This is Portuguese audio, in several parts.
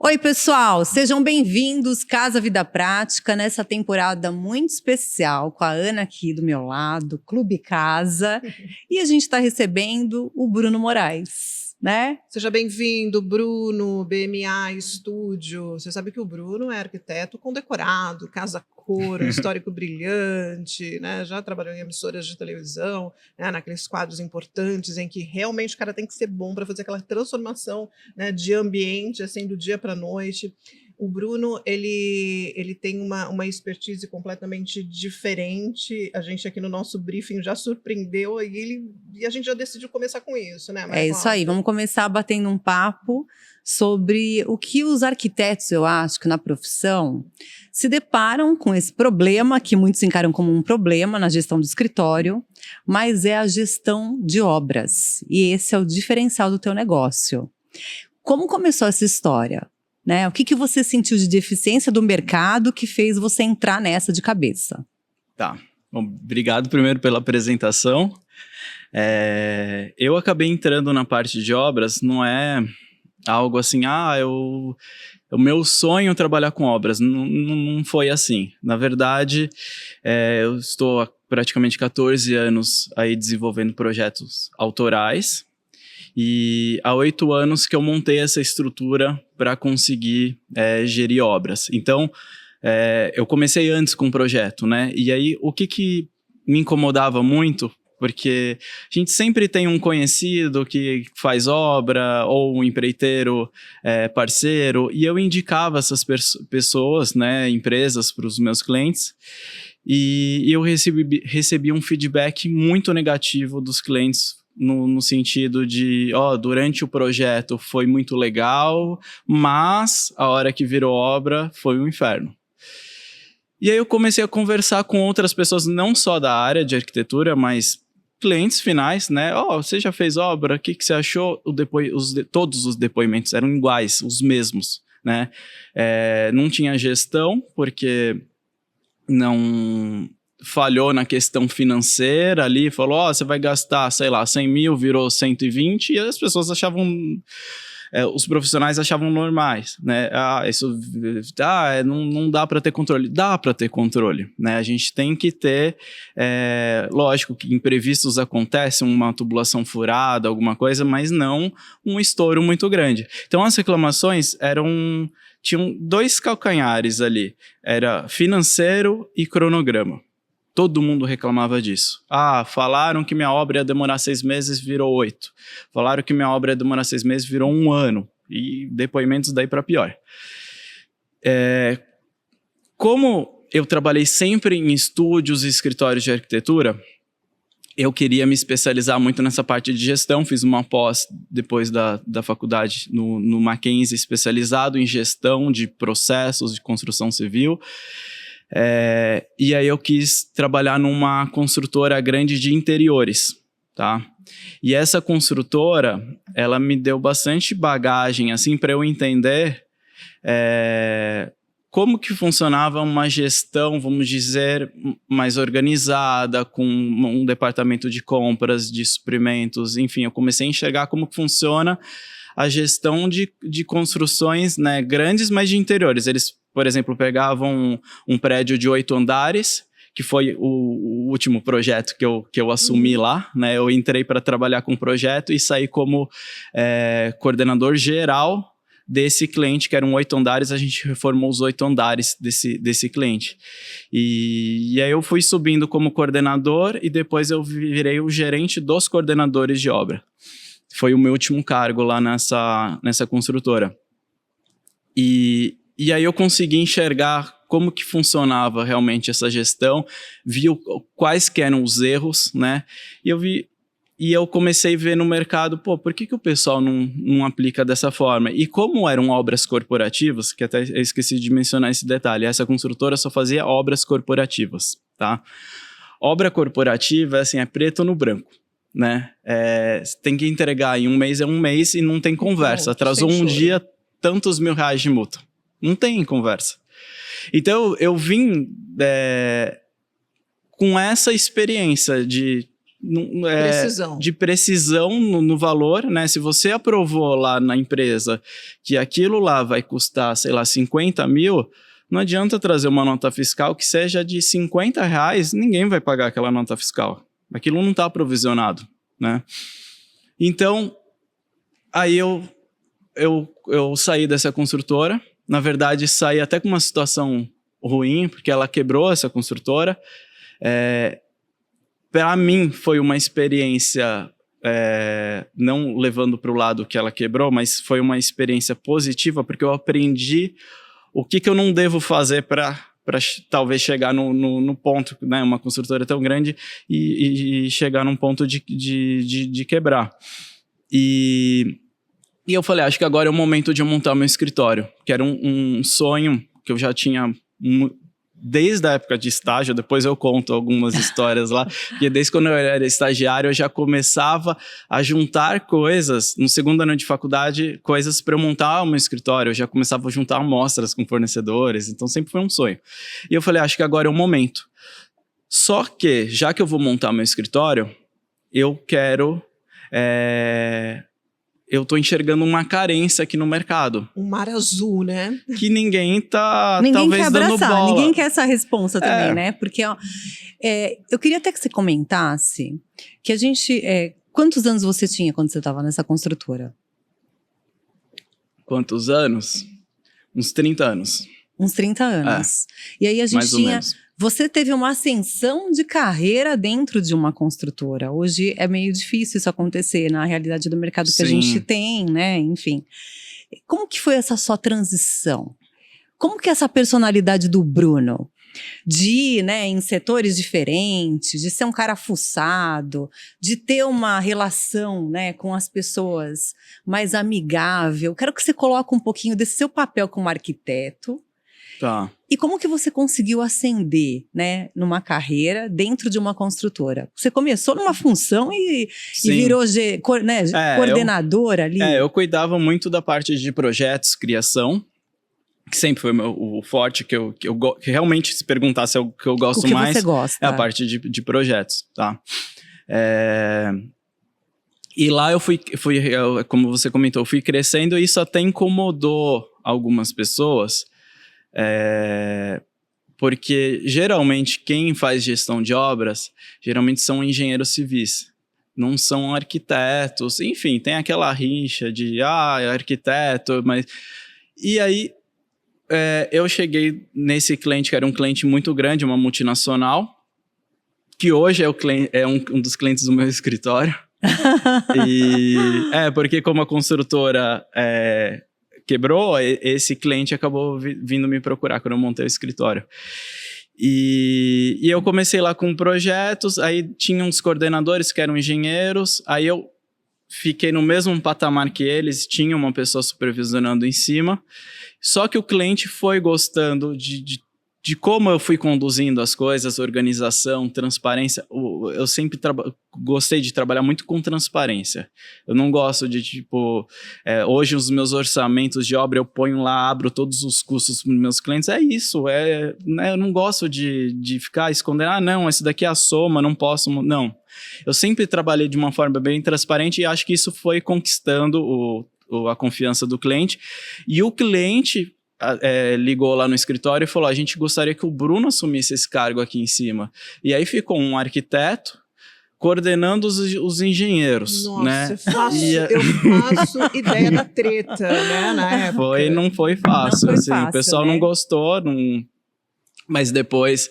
Oi, pessoal, sejam bem-vindos Casa Vida Prática, nessa temporada muito especial, com a Ana aqui do meu lado, Clube Casa, e a gente está recebendo o Bruno Moraes, né? Seja bem-vindo, Bruno, BMA Estúdio. Você sabe que o Bruno é arquiteto condecorado, casa-cor, histórico brilhante, né? Já trabalhou em emissoras de televisão, né? Naqueles quadros importantes em que realmente o cara tem que ser bom para fazer aquela transformação, né, de ambiente, assim, do dia para a noite. O Bruno, ele tem uma expertise completamente diferente. A gente aqui no nosso briefing já surpreendeu e a gente já decidiu começar com isso, né? É isso aí, vamos começar batendo um papo sobre o que os arquitetos, eu acho, que na profissão se deparam com esse problema, que muitos encaram como um problema na gestão do escritório, mas é a gestão de obras. E esse é o diferencial do teu negócio. Como começou essa história? Né? O que você sentiu de deficiência do mercado que fez você entrar nessa de cabeça? Tá. Bom, obrigado primeiro pela apresentação. Eu acabei entrando na parte de obras, não é algo assim, o meu sonho é trabalhar com obras, não foi assim. Na verdade, eu estou há praticamente 14 anos aí desenvolvendo projetos autorais, e há 8 anos que eu montei essa estrutura para conseguir gerir obras. Então, eu comecei antes com o projeto, né? E aí, o que me incomodava muito, porque a gente sempre tem um conhecido que faz obra, ou um empreiteiro parceiro, e eu indicava essas pessoas, né, empresas, para os meus clientes, e eu recebi um feedback muito negativo dos clientes, no sentido de, durante o projeto foi muito legal, mas a hora que virou obra foi um inferno. E aí eu comecei a conversar com outras pessoas, não só da área de arquitetura, mas clientes finais, né? Você já fez obra? O que você achou? Todos os depoimentos eram iguais, os mesmos, né? Não tinha gestão, porque não falhou na questão financeira ali, falou, você vai gastar, sei lá, 100 mil, virou 120, e as pessoas achavam, os profissionais achavam normais, né? Não dá para ter controle. Dá para ter controle, né? A gente tem que ter, lógico que imprevistos acontecem, uma tubulação furada, alguma coisa, mas não um estouro muito grande. Então as reclamações tinham 2 calcanhares ali, era financeiro e cronograma. Todo mundo reclamava disso. Falaram que minha obra ia demorar 6 meses, virou 8. Falaram que minha obra ia demorar 6 meses, virou 1 ano. E depoimentos daí para pior. Como eu trabalhei sempre em estúdios e escritórios de arquitetura, eu queria me especializar muito nessa parte de gestão. Fiz uma pós depois da faculdade no Mackenzie, especializado em gestão de processos de construção civil. E aí eu quis trabalhar numa construtora grande de interiores, tá? E essa construtora, ela me deu bastante bagagem, assim, para eu entender como que funcionava uma gestão, vamos dizer, mais organizada, com um departamento de compras, de suprimentos, enfim, eu comecei a enxergar como que funciona a gestão de construções, né, grandes, mas de interiores. Eles, por exemplo, pegavam um prédio de 8 andares, que foi o último projeto que eu assumi lá, né? Eu entrei para trabalhar com o projeto e saí como coordenador geral desse cliente, que eram 8 andares. A gente reformou os 8 andares desse cliente. E aí eu fui subindo como coordenador e depois eu virei o gerente dos coordenadores de obra. Foi o meu último cargo lá nessa construtora. E aí eu consegui enxergar como que funcionava realmente essa gestão, vi quais que eram os erros, né? E eu comecei a ver no mercado, por que o pessoal não aplica dessa forma? E como eram obras corporativas, que até eu esqueci de mencionar esse detalhe, essa construtora só fazia obras corporativas, tá? Obra corporativa, assim, é preto no branco, né? Tem que entregar em 1 mês, é 1 mês e não tem conversa. Atrasou um dia, tantos mil reais de multa. Não tem conversa. Então, eu vim com essa experiência de Precisão. De precisão no valor, né? Se você aprovou lá na empresa que aquilo lá vai custar, sei lá, 50 mil, não adianta trazer uma nota fiscal que seja de R$50, ninguém vai pagar aquela nota fiscal. Aquilo não está aprovisionado, né? Então, aí eu saí dessa construtora. Na verdade, saí até com uma situação ruim, porque ela quebrou essa construtora. Para mim, foi uma experiência, não levando para o lado que ela quebrou, mas foi uma experiência positiva, porque eu aprendi o que eu não devo fazer para talvez chegar no ponto, né, uma construtora tão grande e chegar num ponto de quebrar. E eu falei, acho que agora é o momento de eu montar meu escritório, que era um sonho que eu já tinha desde a época de estágio. Depois eu conto algumas histórias lá, porque desde quando eu era estagiário eu já começava a juntar coisas, no segundo ano de faculdade, coisas para eu montar o meu escritório. Eu já começava a juntar amostras com fornecedores, então sempre foi um sonho. E eu falei, acho que agora é o momento. Só que, já que eu vou montar meu escritório, eu quero... eu tô enxergando uma carência aqui no mercado. Um mar azul, né? Que ninguém tá, ninguém talvez, quer abraçar, dando bola. ninguém quer essa responsa também, né? Porque ó, eu queria até que você comentasse que a gente... quantos anos você tinha quando você estava nessa construtora? Quantos anos? Uns 30 anos. Uns 30 anos. E aí a gente mais ou tinha... menos. Você teve uma ascensão de carreira dentro de uma construtora. Hoje é meio difícil isso acontecer na realidade do mercado que a gente tem, né? Enfim. Como que foi essa sua transição? Como que é essa personalidade do Bruno? De ir, né, em setores diferentes, de ser um cara fuçado, de ter uma relação, né, com as pessoas mais amigável. Quero que você coloque um pouquinho desse seu papel como arquiteto. Tá. E como que você conseguiu ascender, né, numa carreira dentro de uma construtora? Você começou numa função e virou coordenadora ali? Eu cuidava muito da parte de projetos, criação, que sempre foi o forte, que realmente, se perguntasse é o que eu gosto mais, você gosta? É a parte de projetos, tá? E lá eu fui, como você comentou, eu fui crescendo e isso até incomodou algumas pessoas, porque geralmente quem faz gestão de obras, geralmente são engenheiros civis, não são arquitetos, enfim, tem aquela rixa de, arquiteto, mas... E aí, eu cheguei nesse cliente, que era um cliente muito grande, uma multinacional, que hoje é um dos clientes do meu escritório. Porque como a construtora quebrou, esse cliente acabou vindo me procurar quando eu montei o escritório. E eu comecei lá com projetos, aí tinha uns coordenadores que eram engenheiros, aí eu fiquei no mesmo patamar que eles, tinha uma pessoa supervisionando em cima, só que o cliente foi gostando de como eu fui conduzindo as coisas, organização, transparência. Eu sempre gostei de trabalhar muito com transparência. Eu não gosto de, hoje os meus orçamentos de obra eu ponho lá, abro todos os custos para os meus clientes. É isso, né, eu não gosto de ficar escondendo, não, esse daqui é a soma, não posso, não. Eu sempre trabalhei de uma forma bem transparente e acho que isso foi conquistando a confiança do cliente. E o cliente... ligou lá no escritório e falou, a gente gostaria que o Bruno assumisse esse cargo aqui em cima. E aí ficou um arquiteto coordenando os engenheiros. Nossa, né? Eu faço ideia da treta, né, na época. Não foi fácil, não foi assim, fácil, o pessoal né? não gostou, mas depois...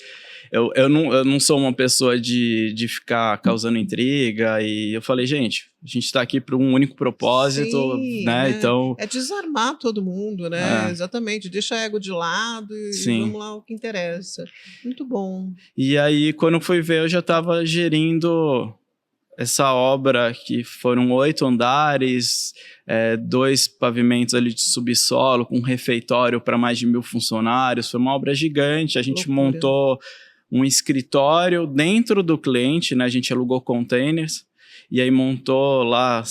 Eu não sou uma pessoa de ficar causando intriga, e eu falei, gente, a gente tá aqui para um único propósito, Sim, né? Então... É desarmar todo mundo, né? Exatamente, deixa o ego de lado e vamos lá o que interessa. Muito bom. E aí, quando eu fui ver, eu já estava gerindo essa obra, que foram 8 andares, 2 pavimentos ali de subsolo, com um refeitório para mais de 1.000 funcionários. Foi uma obra gigante, a gente montou um escritório dentro do cliente, né? A gente alugou containers e aí montou lá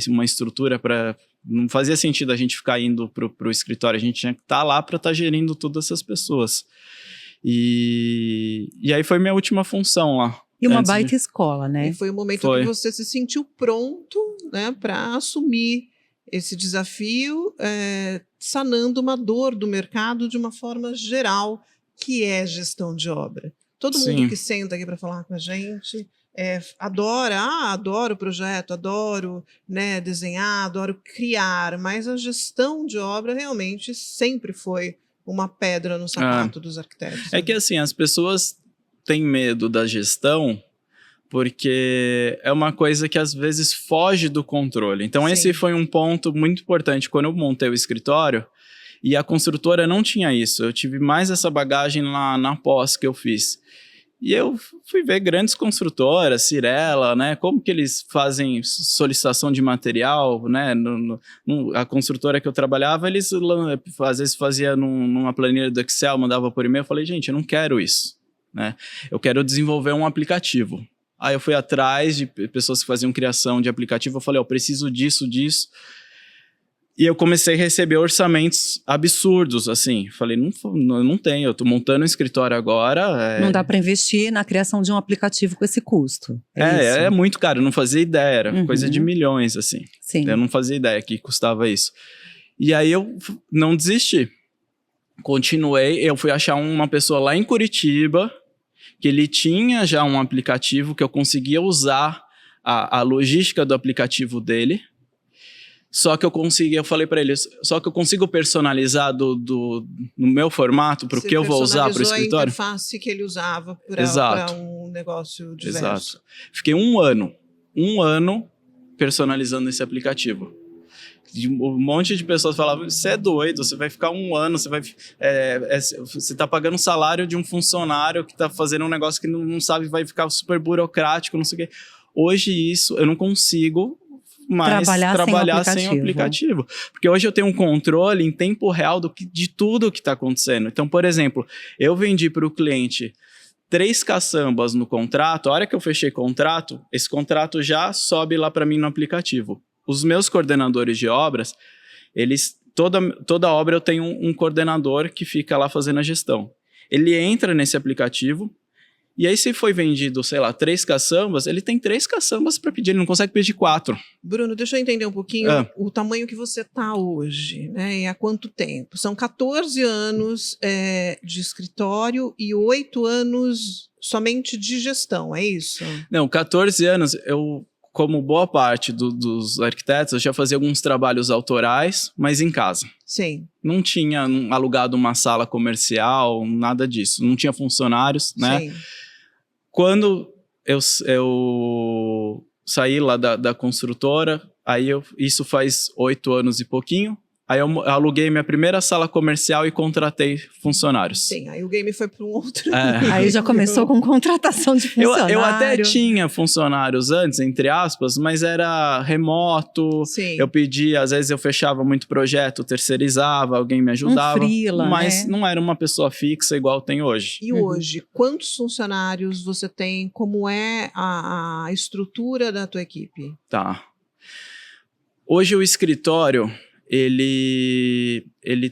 uma estrutura para... Não fazia sentido a gente ficar indo para o escritório, a gente tinha que estar lá para estar gerindo todas essas pessoas. E aí foi minha última função lá. E uma Antes de- baita escola, né? E foi o momento Foi. que você se sentiu pronto, né, para assumir esse desafio, sanando uma dor do mercado de uma forma geral, que é gestão de obra. Todo mundo Sim. que senta aqui para falar com a gente adoro o projeto, adoro, né, desenhar, adoro criar, mas a gestão de obra realmente sempre foi uma pedra no sapato dos arquitetos. É que assim, as pessoas têm medo da gestão porque é uma coisa que às vezes foge do controle. Então Sim. esse foi um ponto muito importante quando eu montei o escritório e a construtora não tinha isso. Eu tive mais essa bagagem lá na pós que eu fiz. E eu fui ver grandes construtoras, Cirela, né? Como que eles fazem solicitação de material, né? A construtora que eu trabalhava, eles às vezes fazia numa planilha do Excel, mandava por e-mail. Eu falei, gente, eu não quero isso, né? Eu quero desenvolver um aplicativo. Aí eu fui atrás de pessoas que faziam criação de aplicativo. Eu falei, eu preciso disso. E eu comecei a receber orçamentos absurdos, assim. Falei, não tenho, eu tô montando um escritório agora. Não dá para investir na criação de um aplicativo com esse custo. isso? É muito caro, eu não fazia ideia, era coisa de milhões, assim. Sim. Eu não fazia ideia que custava isso. E aí eu não desisti. Continuei, eu fui achar uma pessoa lá em Curitiba, que ele tinha já um aplicativo, que eu conseguia usar a logística do aplicativo dele. Só que eu falei para ele, só que eu consigo personalizar no meu formato para o que eu vou usar para o escritório? A interface que ele usava para um negócio diverso. Exato. Fiquei um ano personalizando esse aplicativo. Um monte de pessoas falavam, você é doido, você vai ficar um ano, você está pagando o salário de um funcionário que está fazendo um negócio que não sabe, vai ficar super burocrático, não sei o quê. Hoje isso, eu não consigo mais trabalhar sem o aplicativo. Porque hoje eu tenho um controle em tempo real de tudo que está acontecendo. Então, por exemplo, eu vendi para o cliente 3 caçambas no contrato. A hora que eu fechei contrato, esse contrato já sobe lá para mim no aplicativo. Os meus coordenadores de obras, toda obra eu tenho um coordenador que fica lá fazendo a gestão. Ele entra nesse aplicativo. E aí, se foi vendido, sei lá, 3 caçambas, ele tem 3 caçambas para pedir, ele não consegue pedir 4. Bruno, deixa eu entender um pouquinho o tamanho que você está hoje, né? E há quanto tempo? São 14 anos de escritório e 8 anos somente de gestão, é isso? Não, 14 anos, como boa parte dos arquitetos, eu já fazia alguns trabalhos autorais, mas em casa. Sim. Não tinha alugado uma sala comercial, nada disso. Não tinha funcionários, né? Sim. Quando eu saí lá da construtora, aí isso faz 8 anos e pouquinho, aí eu aluguei minha primeira sala comercial e contratei funcionários. Sim, aí o game foi para um outro. Aí já começou com contratação de funcionário. Eu até tinha funcionários antes, entre aspas, mas era remoto. Sim. Eu pedia, às vezes eu fechava muito projeto, terceirizava, alguém me ajudava. Freela, mas né? não era uma pessoa fixa igual tem hoje. E hoje, quantos funcionários você tem? Como é a estrutura da tua equipe? Tá. Hoje o escritório, ele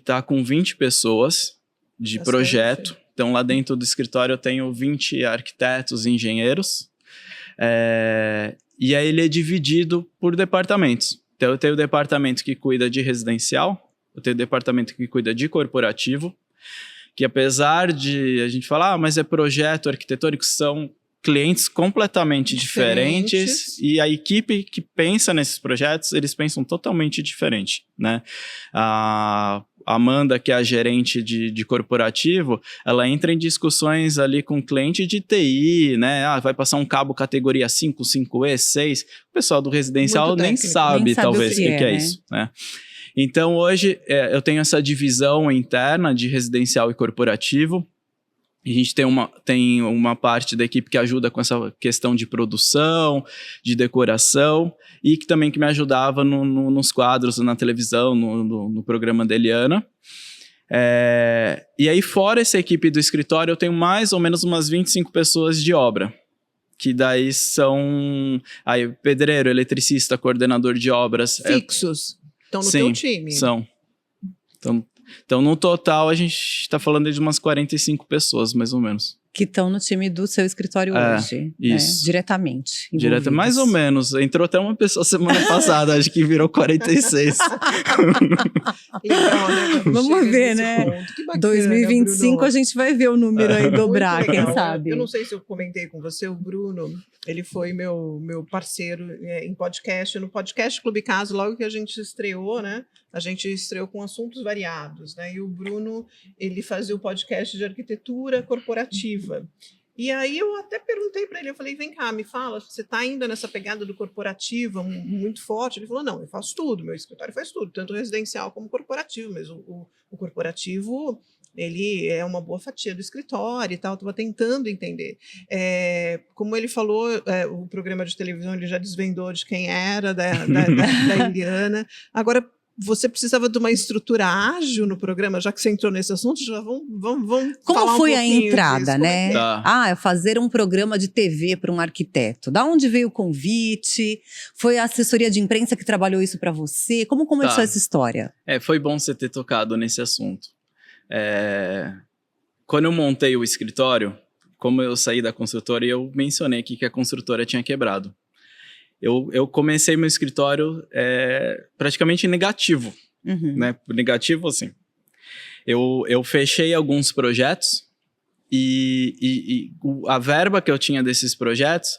tá com 20 pessoas de Bastante. projeto. Então, lá dentro do escritório eu tenho 20 arquitetos e engenheiros. E aí ele é dividido por departamentos. Então, eu tenho o departamento que cuida de residencial, eu tenho o departamento que cuida de corporativo, que apesar de a gente falar, mas é projeto arquitetônico, são clientes completamente diferentes e a equipe que pensa nesses projetos, eles pensam totalmente diferente, né? A Amanda, que é a gerente de corporativo, ela entra em discussões ali com o cliente de TI, né? Vai passar um cabo categoria 5, 5E, 6. O pessoal do residencial nem sabe talvez o que é, né? Isso, né? Então, hoje, eu tenho essa divisão interna de residencial e corporativo. A gente tem uma parte da equipe que ajuda com essa questão de produção, de decoração, e que também me ajudava nos quadros, na televisão, no programa da Eliana. E aí, fora essa equipe do escritório, eu tenho mais ou menos umas 25 pessoas de obra. Que daí são pedreiro, eletricista, coordenador de obras. Fixos? Estão no teu time? São. Então, no total, a gente está falando de umas 45 pessoas, mais ou menos. Que estão no time do seu escritório hoje. Isso. Né? Diretamente. Mais ou menos. Entrou até uma pessoa semana passada, acho que virou 46. Legal, né? Vamos ver, né? Que bacana, 2025 Bruno. a gente vai ver o número aí dobrar, Muito quem legal. sabe? Eu não sei se eu comentei com você, o Bruno, ele foi meu parceiro em podcast, no podcast Clube Caso, logo que a gente estreou, né? A gente estreou com assuntos variados, né? E o Bruno, ele fazia o podcast de arquitetura corporativa. E aí eu até perguntei para ele, eu falei, vem cá, me fala, você está ainda nessa pegada do corporativo muito forte? Ele falou, não, eu faço tudo, meu escritório faz tudo, tanto residencial como corporativo, mas o corporativo, ele é uma boa fatia do escritório e tal, estava tentando entender. Como ele falou, o programa de televisão ele já desvendou de quem era, da Eliana. Agora, você precisava de uma estrutura ágil no programa, já que você entrou nesse assunto, já vamos Como falar foi um a pouquinho entrada, disso, né? Tá. Fazer um programa de TV para um arquiteto. Da onde veio o convite? Foi a assessoria de imprensa que trabalhou isso para você? Como começou essa história? Foi bom você ter tocado nesse assunto. Quando eu montei o escritório, como eu saí da construtora, eu mencionei aqui que a construtora tinha quebrado. Eu comecei meu escritório praticamente negativo, né? Negativo, assim. Eu fechei alguns projetos e a verba que eu tinha desses projetos,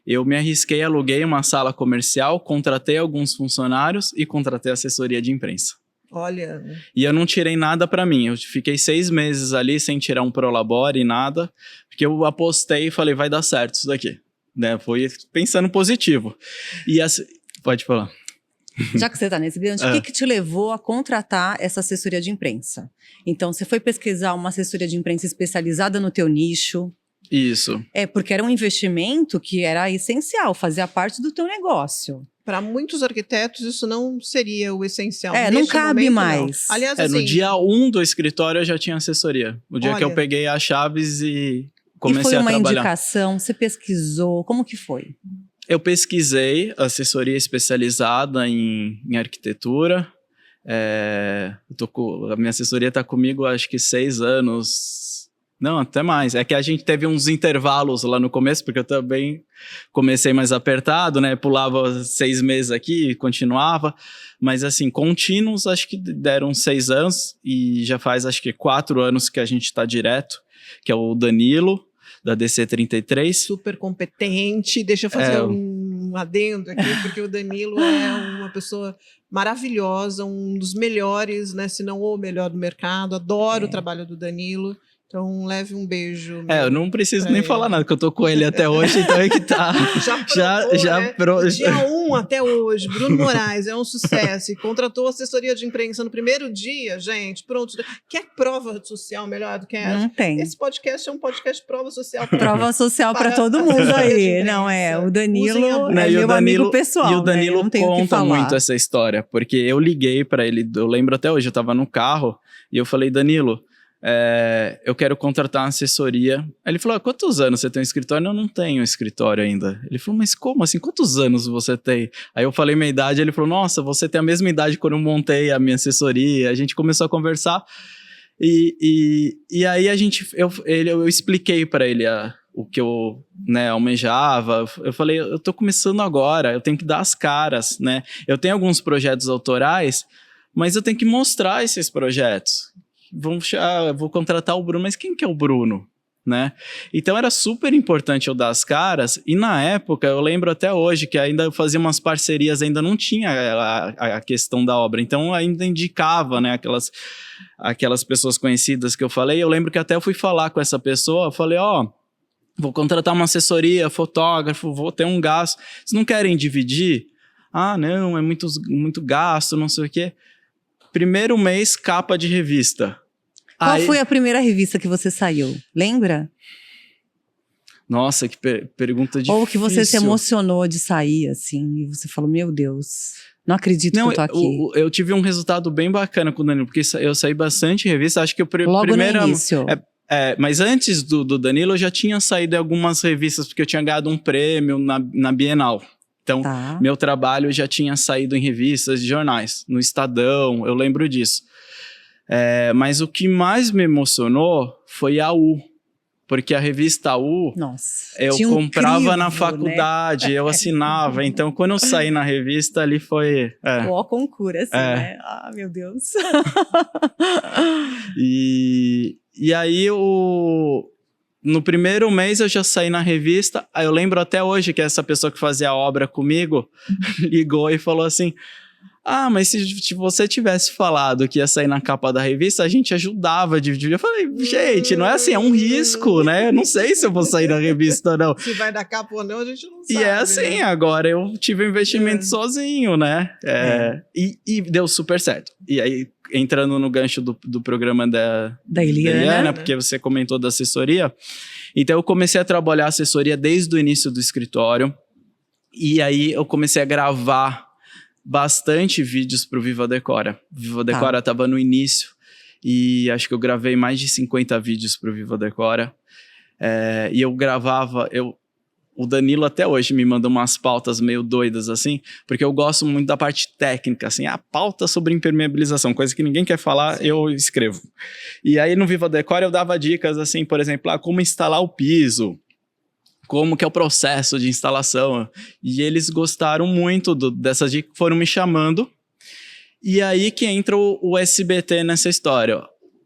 eu me arrisquei, aluguei uma sala comercial, contratei alguns funcionários e contratei assessoria de imprensa. Olha. E eu não tirei nada para mim. Eu fiquei 6 meses ali sem tirar um prolabore e nada, porque eu apostei e falei, vai dar certo isso daqui. Né? Foi pensando positivo. Pode falar. Já que você está nesse gancho, o que te levou a contratar essa assessoria de imprensa? Então, você foi pesquisar uma assessoria de imprensa especializada no teu nicho? Isso. Porque era um investimento que era essencial, fazia parte do teu negócio. Para muitos arquitetos, isso não seria o essencial. Não cabe mais. Não. Aliás, no dia 1 do escritório eu já tinha assessoria. O dia que eu peguei as chaves e comecei a trabalhar. E foi uma indicação? Você pesquisou? Como que foi? Eu pesquisei assessoria especializada em arquitetura. A minha assessoria está comigo acho que 6 anos. Não, até mais. É que a gente teve uns intervalos lá no começo, porque eu também comecei mais apertado, né? Pulava 6 meses aqui e continuava. Mas assim, contínuos acho que deram 6 anos. E já faz acho que 4 anos que a gente está direto, que é o Danilo, da DC33. Super competente. Deixa eu fazer um adendo aqui, porque o Danilo é uma pessoa maravilhosa, um dos melhores, né, se não o melhor do mercado. Adoro o trabalho do Danilo. Então, leve um beijo. Eu não preciso nem falar nada, que eu tô com ele até hoje, então é que tá. Dia 1 até hoje, Bruno Moraes é um sucesso e contratou assessoria de imprensa no primeiro dia, gente, pronto. Quer prova social melhor do que essa? Não tem. Esse podcast é um podcast de prova social. Prova social para todo mundo aí, não é? O Danilo é meu amigo pessoal, e o Danilo não tenho o que conta falar. muito essa história, porque eu liguei para ele, eu lembro até hoje, eu tava no carro e eu falei, Danilo, eu quero contratar uma assessoria. Aí ele falou, quantos anos você tem um escritório? Eu não tenho escritório ainda. Ele falou, mas como assim? Quantos anos você tem? Aí eu falei minha idade, ele falou, nossa, você tem a mesma idade quando eu montei a minha assessoria. A gente começou a conversar e aí eu expliquei para ele o que eu almejava. Eu falei, eu tô começando agora, eu tenho que dar as caras, né? Eu tenho alguns projetos autorais, mas eu tenho que mostrar esses projetos. Vou contratar o Bruno, mas quem que é o Bruno? Né? Então era super importante eu dar as caras, e na época, eu lembro até hoje, que ainda eu fazia umas parcerias, ainda não tinha a questão da obra, então eu ainda indicava, né, aquelas pessoas conhecidas que eu falei. Eu lembro que até eu fui falar com essa pessoa, eu falei, vou contratar uma assessoria, fotógrafo, vou ter um gasto, vocês não querem dividir? Não, é muito gasto, não sei o quê. Primeiro mês, capa de revista. Qual foi a primeira revista que você saiu? Lembra? Nossa, que pergunta difícil. Ou que você se emocionou de sair, assim, e você falou, meu Deus, não acredito que eu tô aqui. Eu tive um resultado bem bacana com o Danilo, porque eu saí bastante revista, acho que Logo primeiro... no início. Mas antes do Danilo, eu já tinha saído em algumas revistas, porque eu tinha ganhado um prêmio na Bienal. Então, meu trabalho já tinha saído em revistas e jornais, no Estadão, eu lembro disso. Mas o que mais me emocionou foi a U, porque a revista U Nossa. eu tinha um comprava crivo, na faculdade, né? eu assinava. Então, quando eu saí na revista, ali foi... Ó, concura, assim, né? Ah, meu Deus. E aí, no primeiro mês eu já saí na revista. Aí eu lembro até hoje que essa pessoa que fazia a obra comigo ligou e falou assim: ah, mas se você tivesse falado que ia sair na capa da revista, a gente ajudava a dividir. Eu falei, gente, não é assim, é um risco, né? Eu não sei se eu vou sair na revista ou não. Se vai dar capa ou não, a gente não sabe. E é assim, né? agora eu tive um investimento sozinho, né? E deu super certo. E aí, entrando no gancho do programa da Eliana, porque você comentou da assessoria. Então, eu comecei a trabalhar assessoria desde o início do escritório. E aí, eu comecei a gravar bastante vídeos pro Viva Decora. Viva Decora tava no início e acho que eu gravei mais de 50 vídeos pro Viva Decora. E eu gravava... O Danilo até hoje me manda umas pautas meio doidas, assim, porque eu gosto muito da parte técnica, assim, a pauta sobre impermeabilização, coisa que ninguém quer falar, sim, eu escrevo. E aí no Viva Decora eu dava dicas, assim, por exemplo, como instalar o piso, como que é o processo de instalação. E eles gostaram muito dessas dicas, foram me chamando. E aí que entra o SBT nessa história.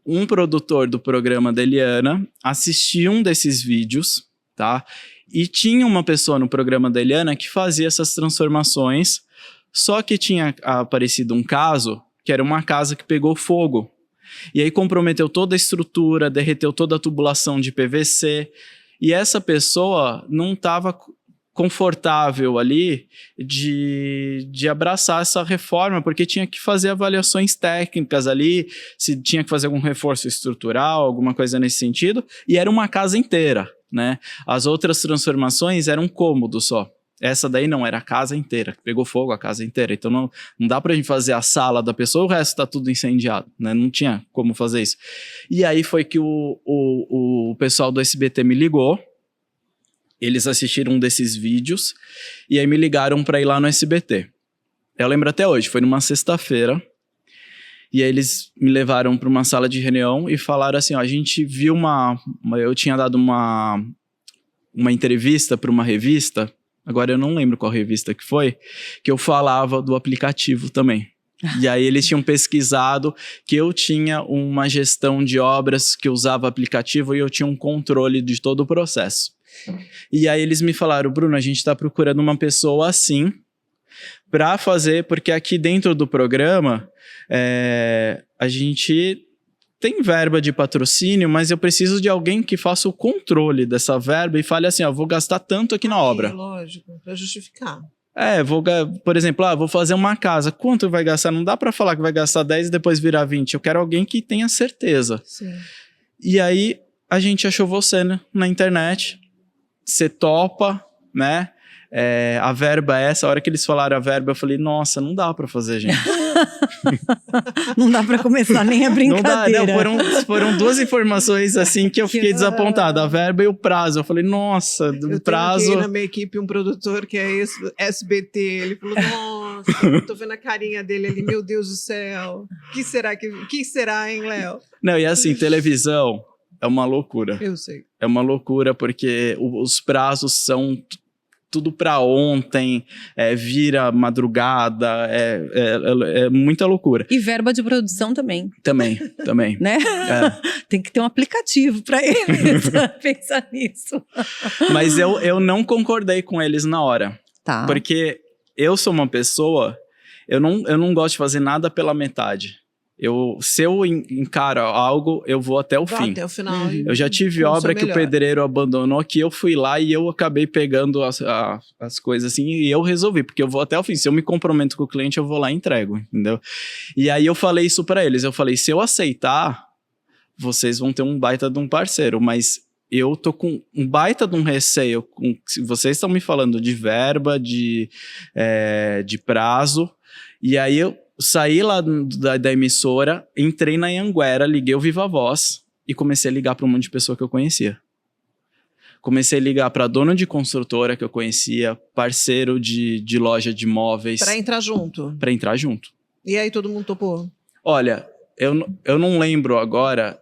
Um produtor do programa da Eliana assistiu um desses vídeos, tá? E tinha uma pessoa no programa da Eliana que fazia essas transformações, só que tinha aparecido um caso, que era uma casa que pegou fogo. E aí comprometeu toda a estrutura, derreteu toda a tubulação de PVC, e essa pessoa não estava confortável ali de abraçar essa reforma, porque tinha que fazer avaliações técnicas ali, se tinha que fazer algum reforço estrutural, alguma coisa nesse sentido, e era uma casa inteira, né? As outras transformações eram um cômodo só. Essa daí não, era a casa inteira, pegou fogo a casa inteira, então não dá pra gente fazer a sala da pessoa, o resto tá tudo incendiado, né? Não tinha como fazer isso. E aí foi que o pessoal do SBT me ligou, eles assistiram um desses vídeos, e aí me ligaram pra ir lá no SBT. Eu lembro até hoje, foi numa sexta-feira, e aí eles me levaram pra uma sala de reunião e falaram assim, ó, a gente viu eu tinha dado uma entrevista pra uma revista, agora eu não lembro qual revista que foi, que eu falava do aplicativo também. E aí eles tinham pesquisado que eu tinha uma gestão de obras que usava aplicativo e eu tinha um controle de todo o processo. E aí eles me falaram, Bruno, a gente está procurando uma pessoa assim para fazer, porque aqui dentro do programa a gente tem verba de patrocínio, mas eu preciso de alguém que faça o controle dessa verba e fale assim, ó, vou gastar tanto aqui na obra. Lógico, para justificar. Por exemplo, vou fazer uma casa. Quanto vai gastar? Não dá para falar que vai gastar 10 e depois virar 20. Eu quero alguém que tenha certeza. Sim. E aí, a gente achou você, né, na internet. Você topa, né? A verba é essa. A hora que eles falaram a verba, eu falei, nossa, não dá pra fazer, gente. Não dá pra começar nem a brincadeira. Não dá, foram duas informações assim que eu fiquei desapontado. A verba e o prazo. Eu falei, nossa, do prazo... Eu tenho aqui na minha equipe um produtor que é SBT. Ele falou, nossa, eu tô vendo a carinha dele ali, meu Deus do céu. Que será, hein, Léo? Não, e assim, televisão é uma loucura. Eu sei. É uma loucura porque os prazos são... tudo para ontem, vira madrugada, é muita loucura. E verba de produção também. Também. Né? Tem que ter um aplicativo para eles pensar nisso. Mas eu não concordei com eles na hora. Tá. Porque eu sou uma pessoa, eu não gosto de fazer nada pela metade. Se eu encaro algo, eu vou até o fim. Até o final. Eu já tive obra que o pedreiro abandonou, que eu fui lá e eu acabei pegando as coisas assim e eu resolvi, porque eu vou até o fim. Se eu me comprometo com o cliente, eu vou lá e entrego, entendeu? E aí eu falei isso pra eles. Eu falei, se eu aceitar, vocês vão ter um baita de um parceiro, mas eu tô com um baita de um receio. Vocês estão me falando de verba, de prazo, e aí eu saí lá da emissora, entrei na Anhanguera, liguei o Viva Voz e comecei a ligar para um monte de pessoa que eu conhecia. Comecei a ligar para dono de construtora que eu conhecia, parceiro de loja de imóveis. Para entrar junto? Para entrar junto. E aí todo mundo topou? Olha, eu não lembro agora...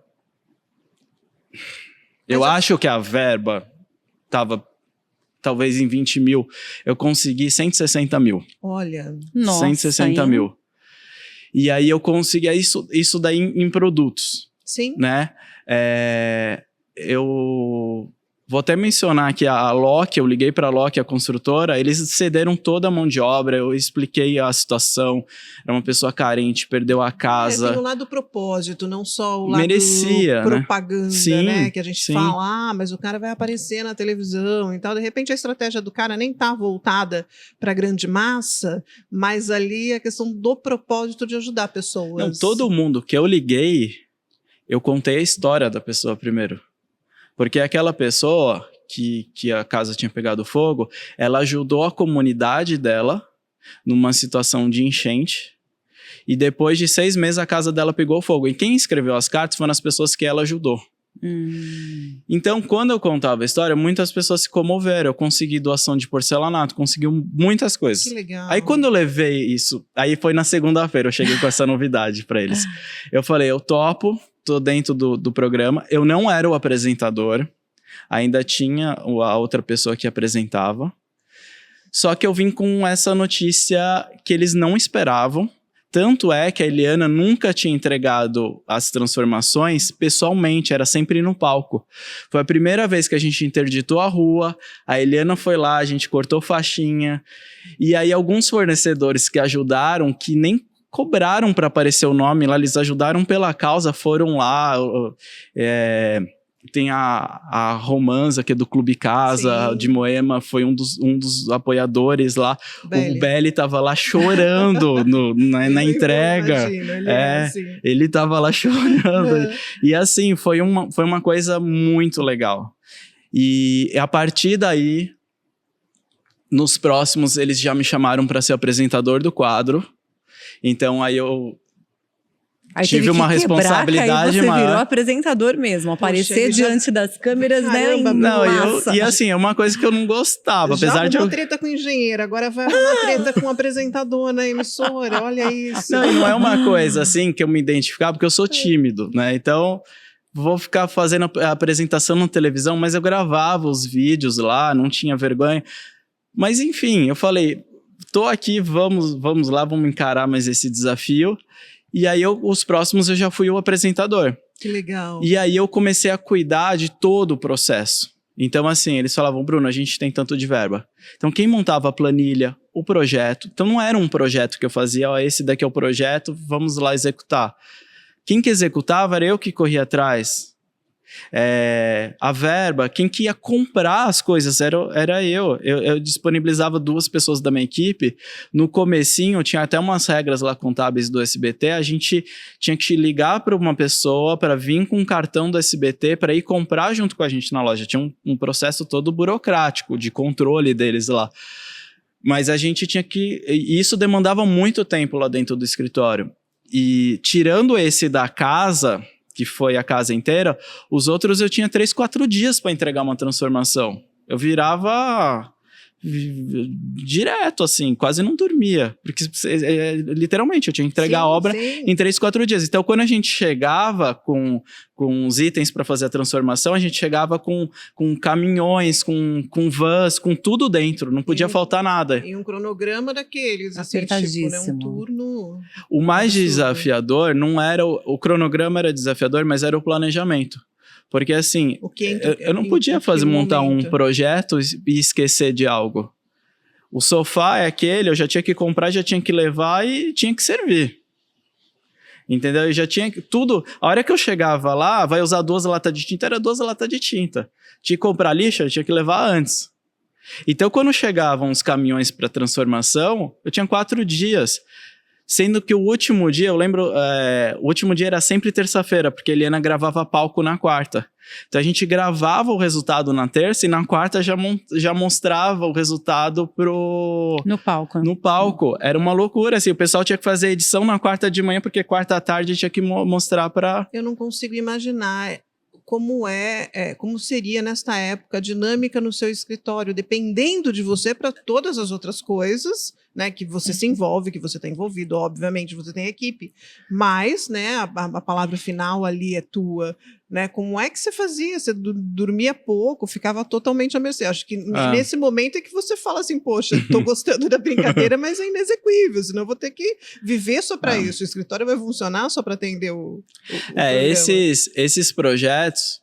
Eu acho que a verba estava talvez em 20 mil. Eu consegui 160 mil. Olha. Nossa, 160 mil. E aí eu consegui isso daí em produtos, Sim. né? Eu vou até mencionar que a Loki, eu liguei para a Loki, a construtora, eles cederam toda a mão de obra, eu expliquei a situação, era uma pessoa carente, perdeu a casa. Tem o lado propósito, não só o lado Merecia, propaganda, sim, né? Que a gente sim. fala, mas o cara vai aparecer na televisão e tal. De repente a estratégia do cara nem tá voltada para a grande massa, mas ali a questão do propósito de ajudar pessoas. Não, todo mundo que eu liguei, eu contei a história da pessoa primeiro. Porque aquela pessoa que a casa tinha pegado fogo, ela ajudou a comunidade dela numa situação de enchente. E depois de 6 meses a casa dela pegou fogo. E quem escreveu as cartas foram as pessoas que ela ajudou. Então, quando eu contava a história, muitas pessoas se comoveram. Eu consegui doação de porcelanato, consegui muitas coisas. Que legal. Aí quando eu levei isso, aí foi na segunda-feira, eu cheguei com essa novidade para eles. Eu falei, eu topo. Tô dentro do programa. Eu não era o apresentador. Ainda tinha a outra pessoa que apresentava. Só que eu vim com essa notícia que eles não esperavam. Tanto é que a Eliana nunca tinha entregado as transformações pessoalmente, era sempre no palco. Foi a primeira vez que a gente interditou a rua, a Eliana foi lá, a gente cortou faixinha. E aí alguns fornecedores que ajudaram, que nem cobraram para aparecer o nome lá, eles ajudaram pela causa, foram lá. Tem a Romanza, que é do Clube Casa, Sim. de Moema, foi um dos apoiadores lá. Belly. O Belly tava lá chorando na entrega. Imagino, Ele tava lá chorando. E assim, foi uma coisa muito legal. E a partir daí, nos próximos, eles já me chamaram para ser apresentador do quadro. Então aí eu tive uma responsabilidade você maior. Virou apresentador mesmo, aparecer diante das câmeras, Caramba, né? Não, e assim, é uma coisa que eu não gostava, apesar de uma treta com engenheiro, agora vai uma treta com apresentador na emissora, olha isso. Não, e não é uma coisa assim que eu me identificava, porque eu sou tímido, né? Então, vou ficar fazendo a apresentação na televisão, mas eu gravava os vídeos lá, não tinha vergonha. Mas enfim, eu falei, tô aqui, vamos lá, vamos encarar mais esse desafio. E aí, os próximos eu já fui o apresentador. Que legal. E aí, eu comecei a cuidar de todo o processo. Então, assim, eles falavam, Bruno, a gente tem tanto de verba. Então, quem montava a planilha, o projeto... Então, não era um projeto que eu fazia, ó, esse daqui é o projeto, vamos lá executar. Quem que executava era eu que corria atrás. A verba, quem que ia comprar as coisas era eu. Eu disponibilizava 2 pessoas da minha equipe. No comecinho, tinha até umas regras lá contábeis do SBT, a gente tinha que ligar para uma pessoa para vir com um cartão do SBT para ir comprar junto com a gente na loja. Tinha um processo todo burocrático de controle deles lá. Mas a gente tinha que... E isso demandava muito tempo lá dentro do escritório. E tirando esse da casa, que foi a casa inteira, os outros eu tinha 3, 4 dias para entregar uma transformação. Eu virava direto, assim, quase não dormia. Porque, literalmente, eu tinha que entregar a obra em 3, 4 dias. Então, quando a gente chegava com os itens para fazer a transformação, a gente chegava com caminhões, com vans, com tudo dentro. Não podia faltar nada. E um cronograma daqueles, assim, tipo, né, um turno... O mais desafiador não era... O cronograma era desafiador, mas era o planejamento. Porque, assim, eu não podia montar um projeto e esquecer de algo. O sofá é aquele, eu já tinha que comprar, já tinha que levar e tinha que servir. Entendeu? Eu já tinha tudo... A hora que eu chegava lá, vai usar 2 latas de tinta, era 2 latas de tinta. Tinha que comprar lixo, eu tinha que levar antes. Então, quando chegavam os caminhões para transformação, eu tinha 4 dias. Sendo que o último dia, eu lembro, o último dia era sempre terça-feira, porque a Eliana gravava palco na quarta. Então a gente gravava o resultado na terça e na quarta já mostrava o resultado no palco. Era uma loucura, assim, o pessoal tinha que fazer edição na quarta de manhã, porque quarta à tarde tinha que mostrar para... Eu não consigo imaginar como seria nesta época a dinâmica no seu escritório, dependendo de você para todas as outras coisas, né, que você se envolve, que você está envolvido, obviamente você tem equipe, mas, né, a palavra final ali é tua, né, como é que você fazia? Você dormia pouco, ficava totalmente à mercê. Acho que nesse momento é que você fala assim, poxa, estou gostando da brincadeira, mas é inexequível, senão eu vou ter que viver só para isso. O escritório vai funcionar só para atender o programa. Esses projetos,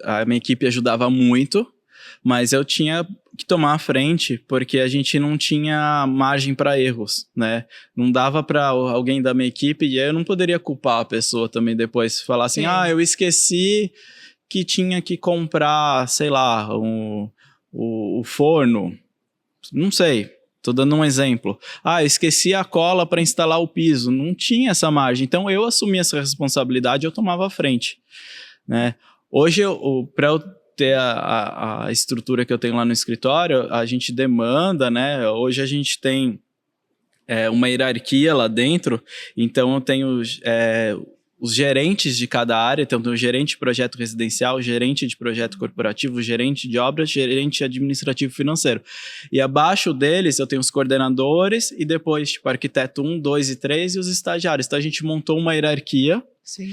a minha equipe ajudava muito, mas eu tinha que tomar a frente, porque a gente não tinha margem para erros, né? Não dava para alguém da minha equipe, e eu não poderia culpar a pessoa também depois, falar assim, eu esqueci que tinha que comprar, sei lá, o forno, não sei, tô dando um exemplo. Eu esqueci a cola para instalar o piso, não tinha essa margem, então eu assumi essa responsabilidade, eu tomava a frente, né? Hoje, para eu ter a estrutura que eu tenho lá no escritório, a gente demanda, né? Hoje a gente tem uma hierarquia lá dentro, então eu tenho os gerentes de cada área, então tem o gerente de projeto residencial, gerente de projeto corporativo, gerente de obras, gerente administrativo financeiro. E abaixo deles eu tenho os coordenadores e depois, tipo, arquiteto 1, 2 e 3 e os estagiários. Então a gente montou uma hierarquia. Sim.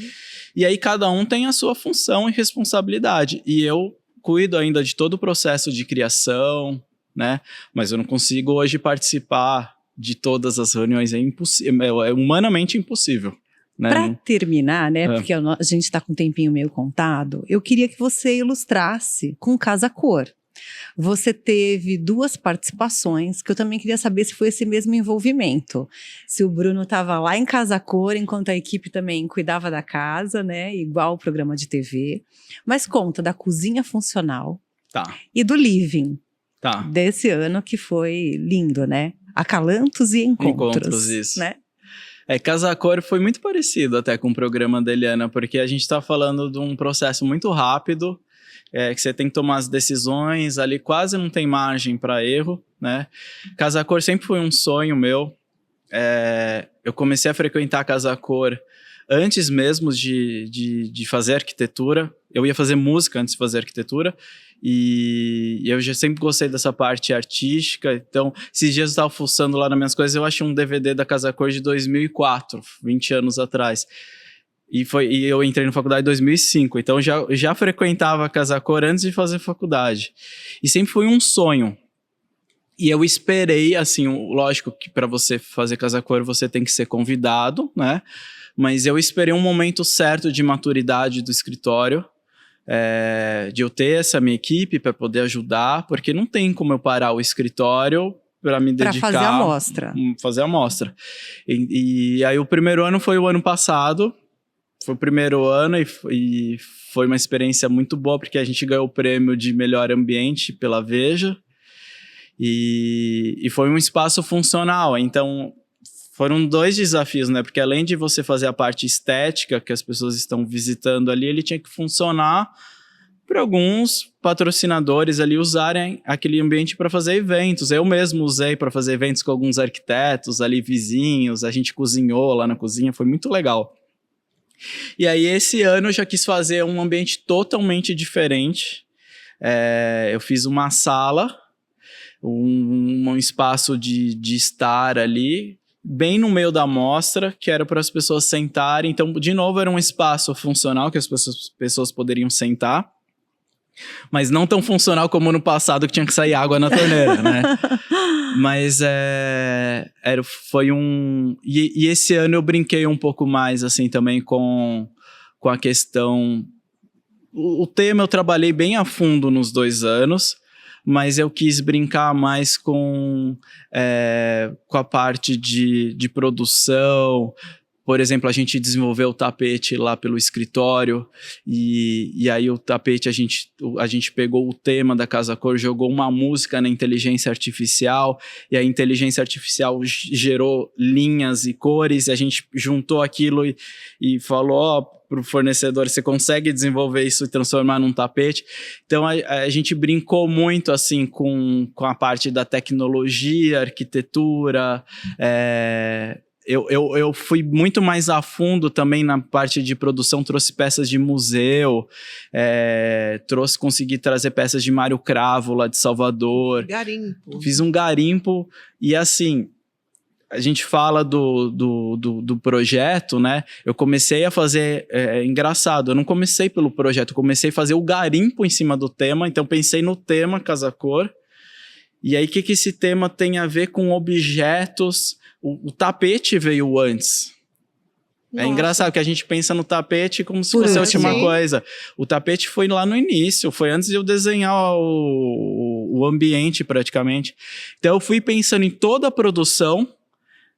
E aí cada um tem a sua função e responsabilidade. E eu cuido ainda de todo o processo de criação, né? Mas eu não consigo hoje participar de todas as reuniões. É impossível, é humanamente impossível. Né? Para terminar, né? Porque a gente está com um tempinho meio contado, eu queria que você ilustrasse com Casa Cor. Você teve 2 participações, que eu também queria saber se foi esse mesmo envolvimento. Se o Bruno estava lá em Casa Cor, enquanto a equipe também cuidava da casa, né? Igual o programa de TV. Mas conta da cozinha funcional e do living desse ano, que foi lindo, né? Acalantos e encontros. Isso. Né? Casa Cor foi muito parecido até com o programa da Eliana, porque a gente está falando de um processo muito rápido, que você tem que tomar as decisões, ali quase não tem margem para erro, né? Casa Cor sempre foi um sonho meu. Eu comecei a frequentar a Casa Cor antes mesmo de fazer arquitetura. Eu ia fazer música antes de fazer arquitetura, e eu já sempre gostei dessa parte artística. Então, esses dias eu estava fuçando lá nas minhas coisas, eu achei um DVD da Casa Cor de 2004, 20 anos atrás. E eu entrei na faculdade em 2005, então já frequentava a Casa Cor antes de fazer faculdade. E sempre foi um sonho. E eu esperei, assim, lógico que para você fazer Casa Cor você tem que ser convidado, né? Mas eu esperei um momento certo de maturidade do escritório, de eu ter essa minha equipe para poder ajudar, porque não tem como eu parar o escritório para me dedicar... Para fazer a amostra. Fazer a amostra. E aí o primeiro ano foi o ano passado, foi o primeiro ano e foi uma experiência muito boa, porque a gente ganhou o prêmio de melhor ambiente pela Veja, e foi um espaço funcional. Então, foram 2 desafios, né? Porque além de você fazer a parte estética que as pessoas estão visitando ali, ele tinha que funcionar para alguns patrocinadores ali usarem aquele ambiente para fazer eventos. Eu mesmo usei para fazer eventos com alguns arquitetos ali vizinhos, a gente cozinhou lá na cozinha, foi muito legal. E aí esse ano eu já quis fazer um ambiente totalmente diferente. Eu fiz uma sala, um espaço de estar ali, bem no meio da mostra, que era para as pessoas sentarem. Então, de novo, era um espaço funcional que as pessoas poderiam sentar, mas não tão funcional como no passado, que tinha que sair água na torneira, né? Mas foi um... E esse ano eu brinquei um pouco mais, assim, também com a questão... O tema eu trabalhei bem a fundo nos 2 anos, mas eu quis brincar mais com a parte de produção. Por exemplo, a gente desenvolveu o tapete lá pelo escritório, e aí o tapete, a gente pegou o tema da Casa Cor, jogou uma música na inteligência artificial, e a inteligência artificial gerou linhas e cores, e a gente juntou aquilo e falou, para o fornecedor, você consegue desenvolver isso e transformar num tapete. Então a gente brincou muito assim com a parte da tecnologia, arquitetura, eu fui muito mais a fundo também na parte de produção, trouxe peças de museu, consegui trazer peças de Mário Cravo lá de Salvador. Garimpo. Fiz um garimpo e assim, a gente fala do projeto, né? Eu comecei a fazer, engraçado, eu não comecei pelo projeto, eu comecei a fazer o garimpo em cima do tema, então pensei no tema Casa Cor. E aí, o que esse tema tem a ver com objetos? O tapete veio antes. Nossa. É engraçado que a gente pensa no tapete como se fosse a última coisa. O tapete foi lá no início, foi antes de eu desenhar o ambiente praticamente. Então eu fui pensando em toda a produção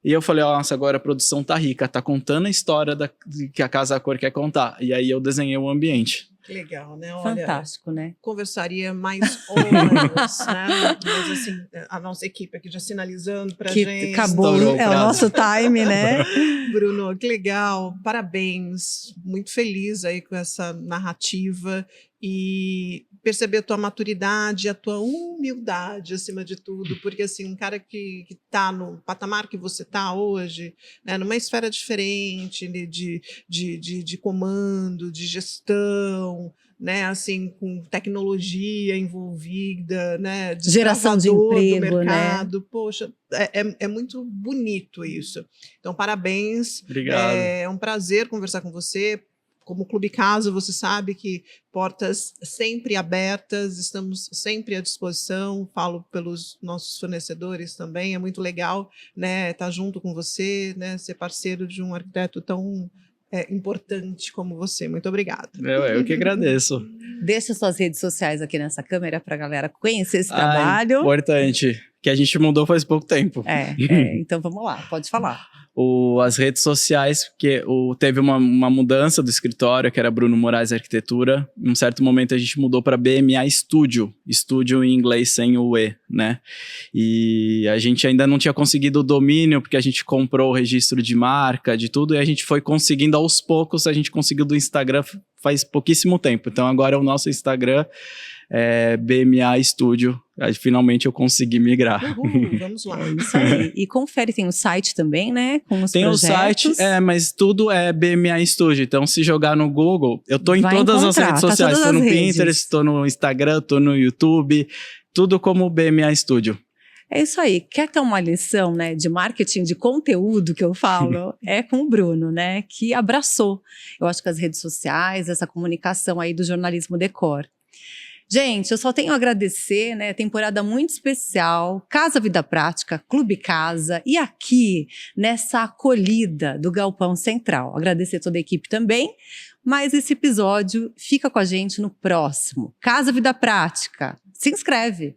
e eu falei, nossa, agora a produção tá rica, tá contando a história que a Casa Cor quer contar. E aí eu desenhei o ambiente. Que legal, né? Olha, Fantástico, né? Conversaria mais horas, né? Mas assim, a nossa equipe aqui já sinalizando pra gente. Acabou, Estourou o nosso time, né? Bruno, que legal, parabéns. Muito feliz aí com essa narrativa e perceber a tua maturidade, a tua humildade acima de tudo, porque assim, um cara que tá no patamar que você tá hoje, né, numa esfera diferente de comando, de gestão, né, assim, com tecnologia envolvida, né, geração de emprego, do mercado, né? Poxa, é muito bonito isso. Então, parabéns. Obrigado. É um prazer conversar com você. Como Clube Casa, você sabe que portas sempre abertas, estamos sempre à disposição, falo pelos nossos fornecedores também, é muito legal, né, estar junto com você, né, ser parceiro de um arquiteto tão importante como você. Muito obrigada. Eu que agradeço. Deixa suas redes sociais aqui nessa câmera para a galera conhecer esse trabalho. Importante, que a gente mudou faz pouco tempo. Então vamos lá, pode falar. As redes sociais, porque teve uma mudança do escritório, que era Bruno Moraes Arquitetura. Em um certo momento a gente mudou para BMA Studio, estúdio em inglês sem o E, né? E a gente ainda não tinha conseguido o domínio, porque a gente comprou o registro de marca, de tudo, e a gente foi conseguindo aos poucos, a gente conseguiu do Instagram faz pouquíssimo tempo. Então agora o nosso Instagram é BMA Studio. Aí, finalmente eu consegui migrar. Vamos lá. Isso aí. E confere, tem o site também, né? Com os tem projetos. o site, mas tudo é BMA Studio. Então, se jogar no Google, eu tô em todas as redes sociais. Tô no Pinterest, tô no Instagram, tô no YouTube, tudo como BMA Studio. É isso aí. Quer ter uma lição, né, de marketing de conteúdo que eu falo? É com o Bruno, né, que abraçou. Eu acho que as redes sociais, essa comunicação aí do jornalismo decor. Gente, eu só tenho a agradecer, né? Temporada muito especial, Casa Vida Prática, Clube Casa, e aqui nessa acolhida do Galpão Central. Agradecer toda a equipe também, mas esse episódio fica com a gente no próximo. Casa Vida Prática, se inscreve!